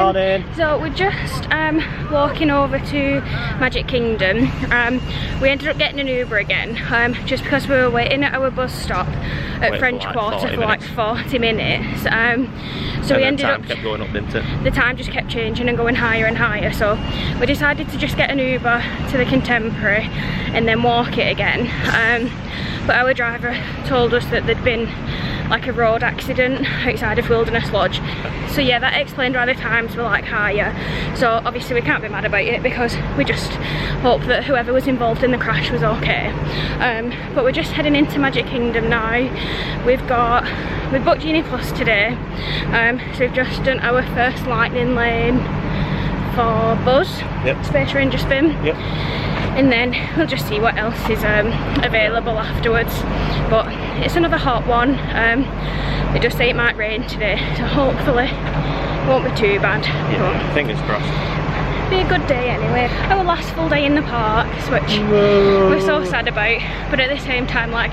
Morning. So we're just walking over to Magic Kingdom. We ended up getting an Uber again, just because we were waiting at our bus stop at French Quarter for like 40 minutes. So we ended up, the time kept going up, didn't it? The time just kept changing and going higher and higher. So we decided to just get an Uber to the Contemporary and then walk it again. But our driver told us that there'd been like a road accident outside of Wilderness Lodge. So yeah, that explained why the times were like higher. So obviously we can't be mad about it because we just hope that whoever was involved in the crash was okay. But we're just heading into Magic Kingdom now. We've booked Genie Plus today. So we've just done our first lightning lane for Buzz, Space Ranger spin. And then we'll just see what else is available afterwards. But it's another hot one. It does say it might rain today, so hopefully it won't be too bad. Yeah, fingers crossed. Be a good day anyway. Our last full day in the parks, which we're so sad about, but at the same time, like,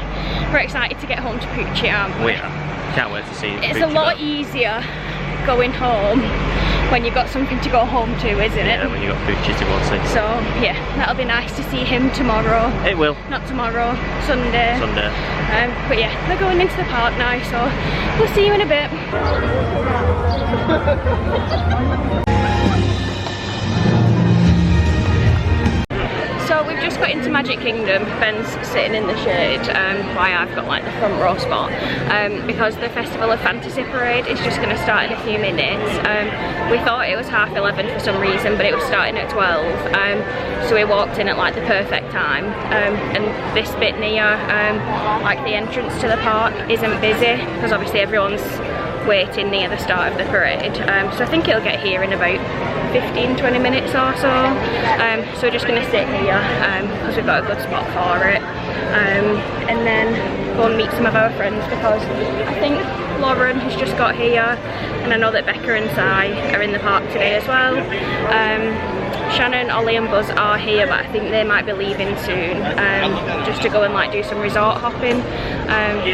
we're excited to get home to Poochie, aren't we? We are. Can't wait to see It's a lot easier going home when you've got something to go home to, isn't it? Yeah, when you've got Poochie to go and see. So yeah, that'll be nice to see him tomorrow. It will. Not tomorrow, Sunday. Sunday. But yeah, we're going into the park now, so we'll see you in a bit. So we've just got into Magic Kingdom. Ben's sitting in the shade, why I've got like the front row spot, because the Festival of Fantasy Parade is just going to start in a few minutes. We thought it was 11:30 for some reason, but it was starting at 12, so we walked in at like the perfect time. And this bit near like the entrance to the park isn't busy because obviously everyone's waiting near the start of the parade. So I think it'll get here in about 15-20 minutes or so. So we're just going to sit here because we've got a good spot for it, and then go and meet some of our friends because I think Lauren has just got here, and I know that Becca and Si are in the park today as well. Shannan, Oli and Buzz are here, but I think they might be leaving soon, just to go and like do some resort hopping.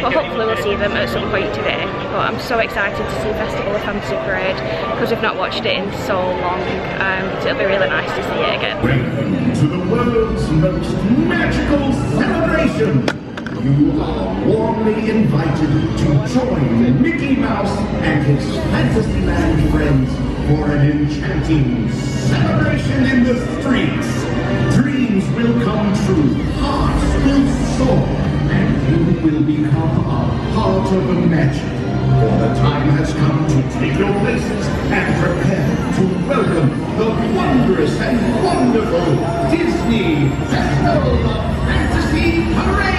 But hopefully we'll see them at some point today. But I'm so excited to see Festival of Fantasy Parade because we've not watched it in so long. So it'll be really nice to see it again. Welcome to the world's most magical celebration. You are warmly invited to join Mickey Mouse and his Fantasyland friends for an enchanting celebration in the streets. Dreams will come true, hearts will soar, and you will become a part of the magic. For the time has come to take your places and prepare to welcome the wondrous and wonderful Disney Festival of Fantasy Parade!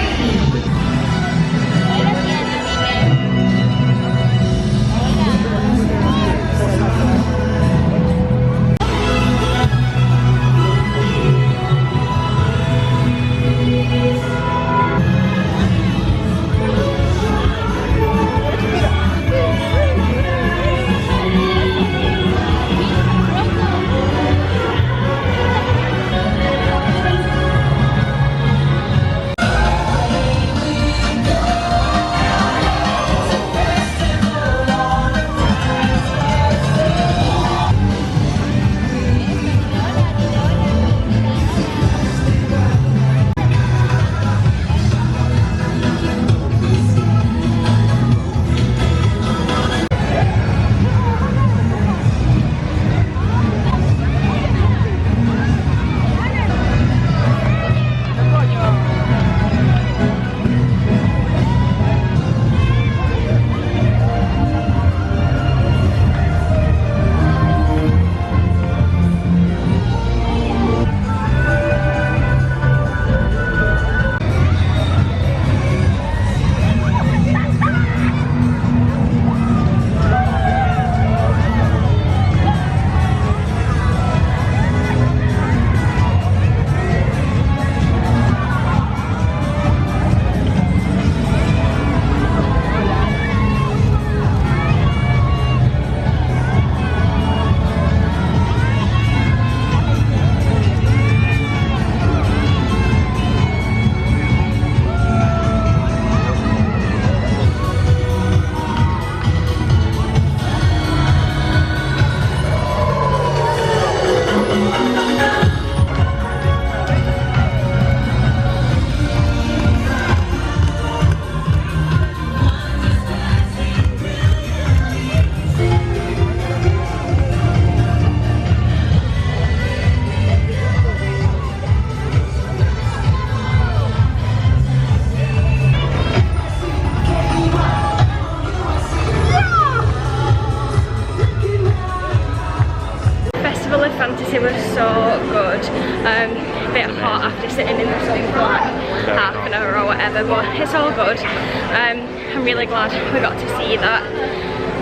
sitting in the sun for like half an hour or whatever, but it's all good. I'm really glad we got to see that.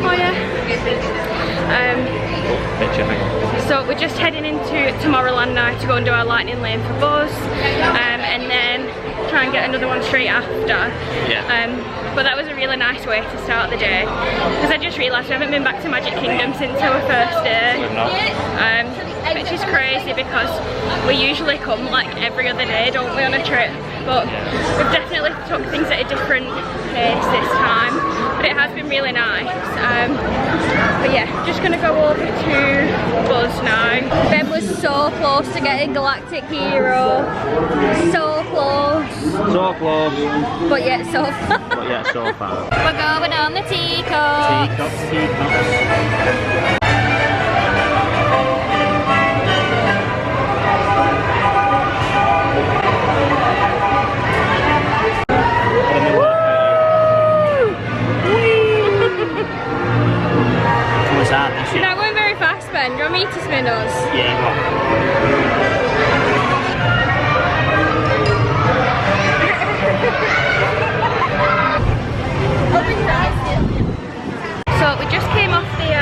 Oh yeah. So we're just heading into Tomorrowland now to go and do our lightning lane for Buzz, and then try and get another one straight after. But that was a really nice way to start the day, because I just realised we haven't been back to Magic Kingdom since our first day, which is crazy because we usually come like every other day, don't we, on a trip, but we've definitely took things at a different pace this time, but it has been really nice. But yeah, just gonna go over to Buzz now. Ben was so close to getting Galactic Hero, so close. So close. But yet so far. But yet so far. We're going on the teacups. Teacups. You're not going very fast, Ben. Do you want me to spin us? Yeah, go on. So we just came off the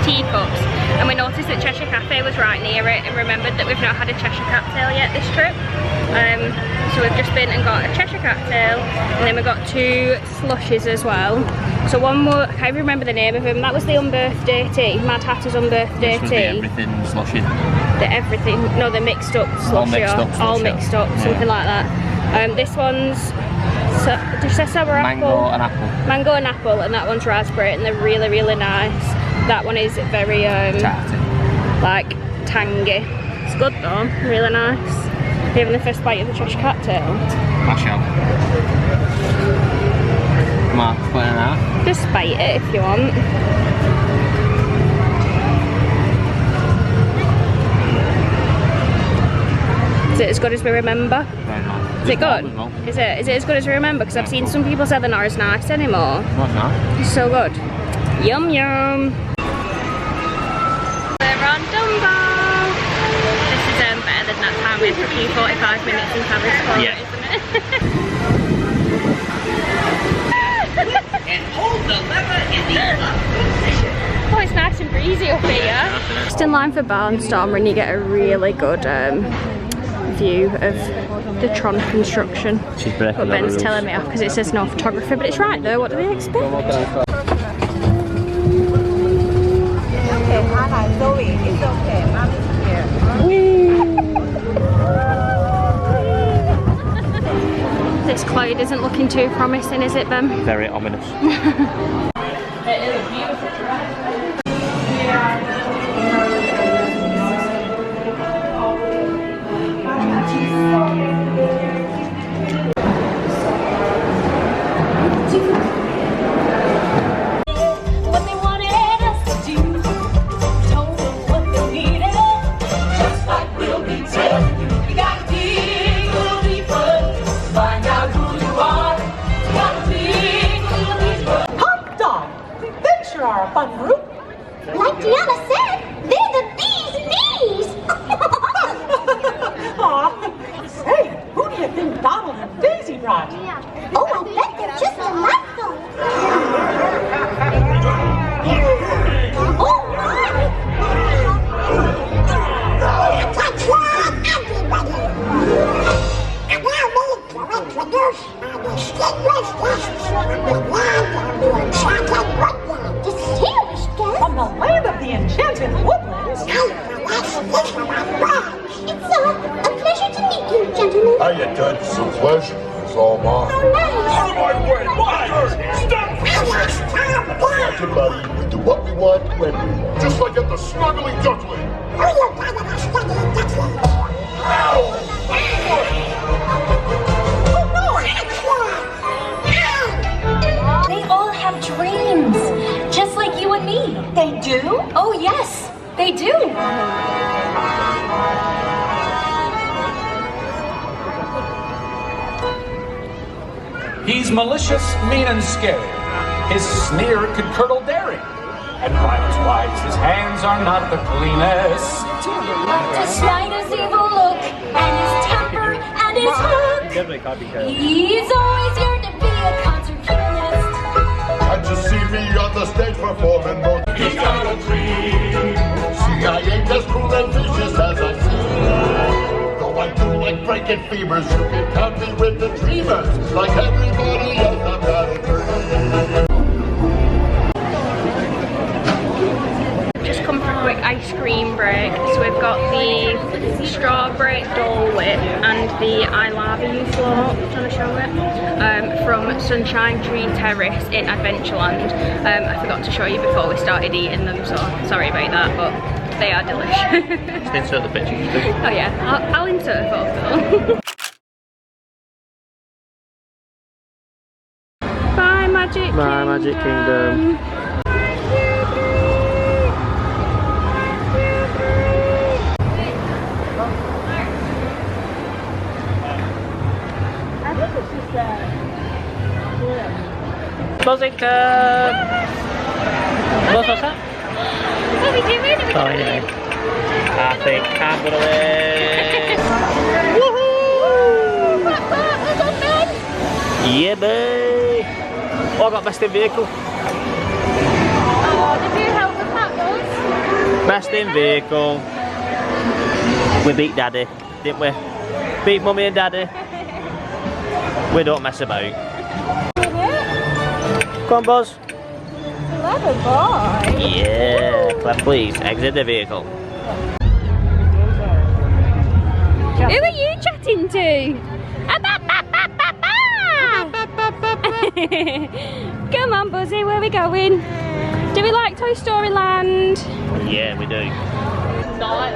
teacups and we noticed that Cheshire Cafe was right near it, and remembered that we've not had a Cheshire cocktail yet this trip. So we've just been and got a Cheshire cocktail, and then we got 2 slushies as well. So one more, I can't remember the name of them. That was the unbirthday tea, Mad Hatter's unbirthday tea. The everything slushy. The everything, no, the mixed up slushy. All mixed up, something like that. This one's, did you say sour apple? Mango and apple. Mango and apple, and that one's raspberry, and they're really, really nice. That one is very, Tarty. like, tangy. It's good though, really nice. Are you having the first bite of the Cheshire cocktail? I shall. Come on, put it in half. Just bite it if you want. Is it as good as we remember? Very nice. Is it good? Is it as good as we remember? Because I've seen some people say they're not as nice anymore. No, it's not. It's so good. Yum yum. We're on Dumbo. This is better than that time we had for 45 minutes in Paris for it, isn't it? And hold the lever in the up position. Oh, it's nice and breezy up here. Just in line for Barnstormer, and you get a really good view of the Tron construction. She's breaking But Ben's telling me off because it says no photography, but it's right though. What do they expect? Okay, hi, Zoe. It's okay. Mommy's here. This cloud isn't looking too promising, is it, Ben? Very ominous. It is a beautiful track. What they wanted us to do, told them what they needed, just like we'll be telling you. You gotta dig a little deeper, find out who you are. You gotta dig a little deeper. Hot dog. They sure are a fun group. Like Gianna said, they're the bee's knees. Aw, say, who do you think Donald and Daisy brought? Oh, I bet they're just delightful. Oh, my. What's wrong, everybody? Allow me to introduce our distinguished guests. The land of the enchanted woodland. Distinguished guests? From the land of the enchanted woodlands. It's a pleasure to meet you, gentlemen. How you doing? It's a pleasure. It's all mine. Oh, nice. Out of my way! Why? Stop! Everybody, we do what we want, when we want. Just like at the Snuggly Duckling. Who you talking about, Snuggly Duckling? Ow! They all have dreams, just like you and me. They do? Oh yes, they do. He's malicious, mean, and scary. His sneer could curdle daring. And violence-wise, his hands are not the cleanest. Despite his evil look and his temper, He's always yearned to be a concert pianist. And to see me on the stage performing mooch. He's got a dream. See, I ain't as cool and vicious as I seem. Though I do like breaking fevers, you can count me with the dreamers. Like everybody else, I've got a dream. Just come for a quick ice cream break. So we've got the strawberry Dole Whip and the I Lava You float. Do you want to show it? From Sunshine Tree Terrace in Adventureland. I forgot to show you before we started eating them, so sorry about that, but they are delicious. Just insert the picture. Oh yeah, I'll insert a photo. Bye Magic Kingdom. Bye Magic Kingdom. Buzzington! What's that? What are we doing? Oh yeah. I think I'm gonna win. Woohoo! Well done, Ben! Yeah, babe! Oh, I got best in vehicle. Oh, did you help with that, Buzz? Best in vehicle. We beat Daddy, didn't we? Beat Mummy and Daddy. We don't mess about. Come on, Buzz. Clever boy. Yeah, clever, please. Exit the vehicle. Who are you chatting to? Come on, Buzzy, where are we going? Do we like Toy Story Land? Yeah, we do. Not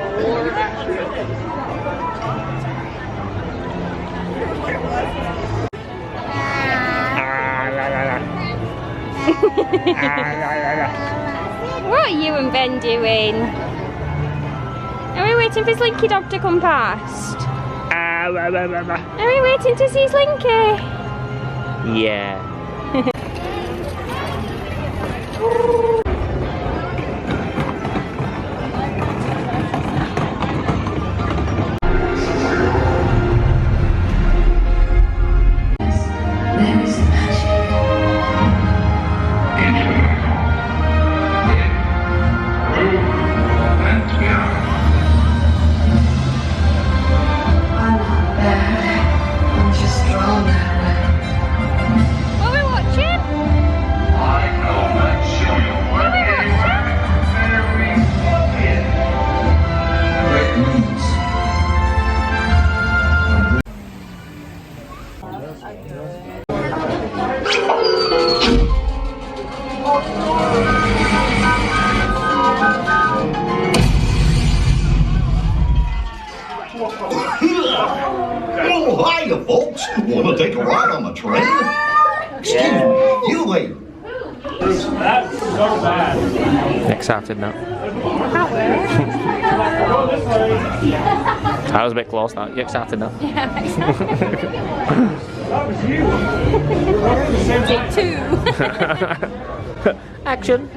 What are you and Ben doing? Are we waiting for Slinky Dog to come past? Are we waiting to see Slinky? Yeah. What are we watching? Oh, hiya, folks. Want to take a ride on the train? Excuse me, you lady. Excited now. I was a bit close now. You excited now? Yeah, I'm excited. Take 2. Action.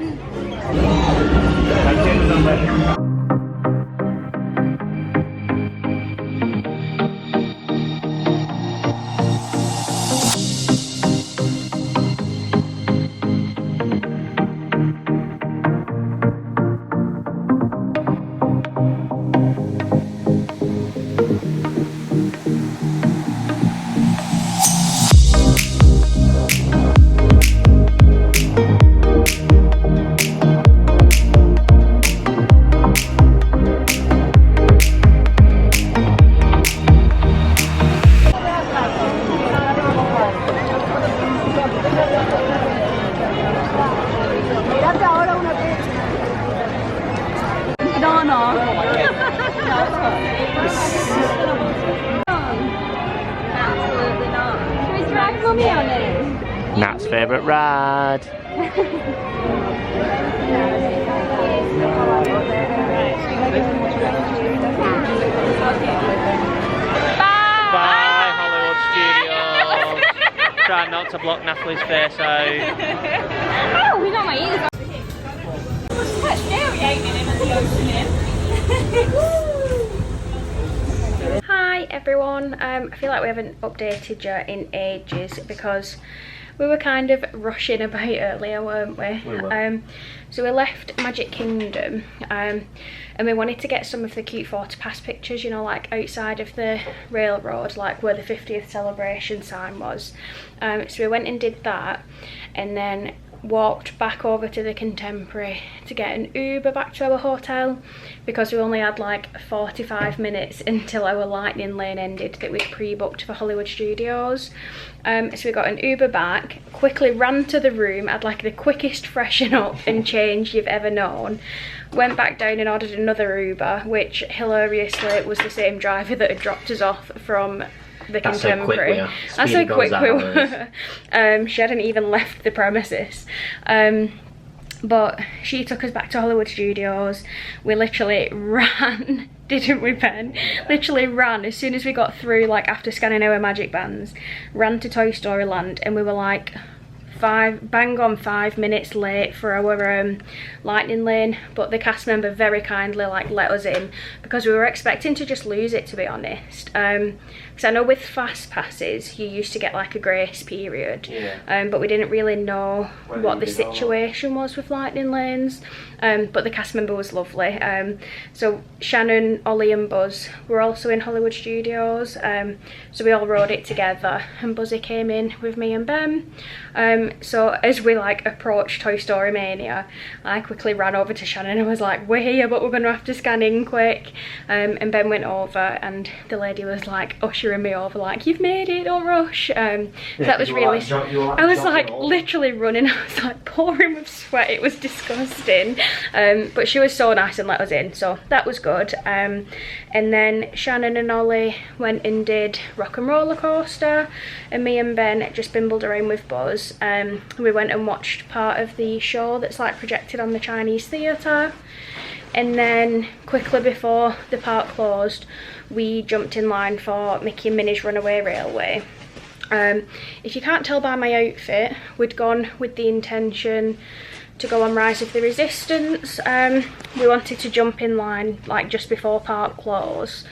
Absolutely not. Should we drag Mummy on it? Nat's favourite ride. Bye, Hollywood Studios. Try not to block Natalie's face out. Oh, we got my ears on. It's quite scary, ain't it, in the ocean? Hi everyone, I feel like we haven't updated you in ages because we were kind of rushing about earlier, weren't we? We were. So we left Magic Kingdom and we wanted to get some of the cute photo pass pictures, you know, like outside of the railroad, like where the 50th celebration sign was. So we went and did that and then walked back over to the Contemporary to get an Uber back to our hotel because we only had like 45 minutes until our lightning lane ended that we'd pre-booked for Hollywood Studios. So we got an Uber back, quickly ran to the room, had like the quickest freshen up and change you've ever known, went back down and ordered another Uber, which hilariously was the same driver that had dropped us off from the Contemporary. That's how quick we were. She hadn't even left the premises. But she took us back to Hollywood Studios. We literally ran, didn't we, Ben? Literally ran as soon as we got through, like after scanning our magic bands, ran to Toy Story Land, and we were like bang on 5 minutes late for our lightning lane, but the cast member very kindly like let us in because we were expecting to just lose it, to be honest. Because I know with fast passes you used to get like a grace period, yeah. But we didn't really know what the situation was with lightning lanes. But the cast member was lovely. So Shannan, Oli and Buzz were also in Hollywood Studios, so we all rode it together and Buzzy came in with me and Ben. So as we like approached Toy Story Mania, I quickly ran over to Shannon and was like, we're here but we're gonna have to scan in quick. And Ben went over and the lady was like ushering me over like, you've made it, don't rush. So that was really, I was like literally running, I was like pouring with sweat, it was disgusting. But she was so nice and let us in, so that was good. And then Shannon and Ollie went and did Rock and Roller Coaster, and me and Ben just bimbled around with Buzz. We went and watched part of the show that's like projected on the Chinese theatre, and then quickly before the park closed we jumped in line for Mickey and Minnie's Runaway Railway. If you can't tell by my outfit, we'd gone with the intention to go on Rise of the Resistance. We wanted to jump in line like just before park close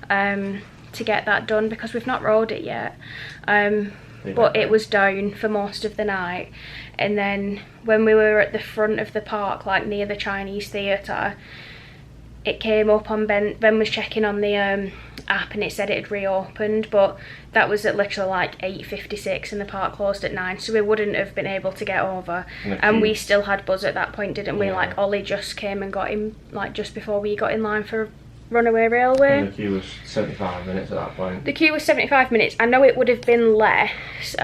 to get that done because we've not rode it yet. But it was down for most of the night, and then when we were at the front of the park, like near the Chinese theatre, it came up on Ben was checking on the app and it said it had reopened, but that was at literally like 8:56 and the park closed at 9, so we wouldn't have been able to get over. And we still had Buzz at that point, didn't we? Yeah. Like Ollie just came and got him like just before we got in line for Runaway Railway. And the queue was 75 minutes at that point. The queue was 75 minutes. I know it would have been less,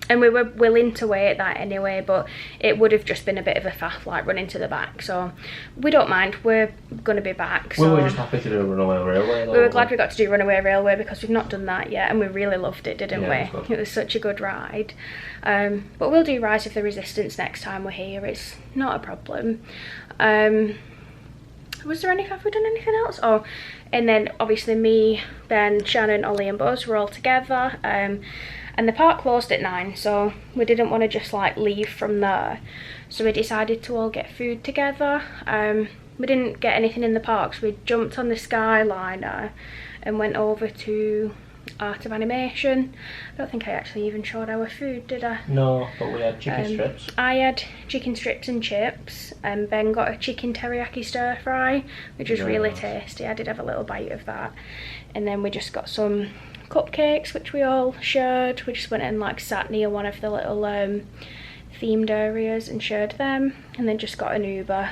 and we were willing to wait that anyway, but it would have just been a bit of a faff like running to the back, so we don't mind, we're going to be back. So we were just happy to do Runaway Railway though. We were glad we got to do Runaway Railway because we've not done that yet and we really loved it, didn't we? It was such a good ride. But we'll do Rise of the Resistance next time we're here, it's not a problem. Was there have we done anything else? Oh, and then obviously me, Ben, Shannon, Ollie and Buzz were all together, and the park closed at 9, so we didn't want to just like leave from there, so we decided to all get food together. We didn't get anything in the parks, we jumped on the Skyliner and went over to Art of Animation. I don't think I actually even showed our food, did I? No, but we had chicken strips. I had chicken strips and chips, and Ben got a chicken teriyaki stir fry, which was really tasty. I did have a little bite of that. And then we just got some cupcakes, which we all shared. We just went and like sat near one of the little themed areas and shared them, and then just got an Uber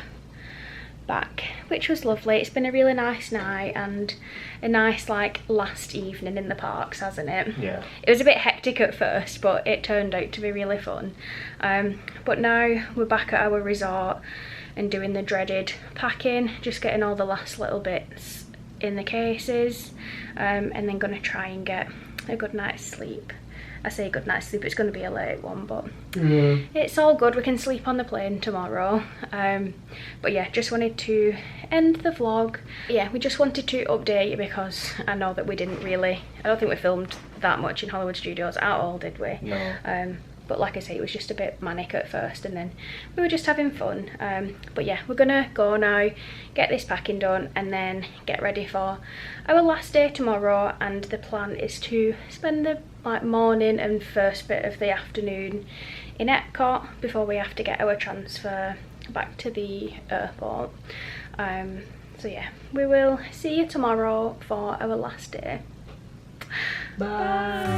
back, which was lovely. It's been a really nice night and a nice like last evening in the parks, hasn't it? Yeah. It was a bit hectic at first, but it turned out to be really fun. But now we're back at our resort and doing the dreaded packing, just getting all the last little bits in the cases, and then gonna try and get a good night's sleep. I say good night's sleep, it's going to be a late one, but it's all good, we can sleep on the plane tomorrow. But yeah, just wanted to end the vlog. Yeah, we just wanted to update you because I know that we didn't really, I don't think we filmed that much in Hollywood Studios at all, did we? No. but like I say, it was just a bit manic at first, and then we were just having fun. But yeah, we're gonna go now, get this packing done, and then get ready for our last day tomorrow. And the plan is to spend the morning and first bit of the afternoon in Epcot before we have to get our transfer back to the airport. So yeah, we will see you tomorrow for our last day. Bye.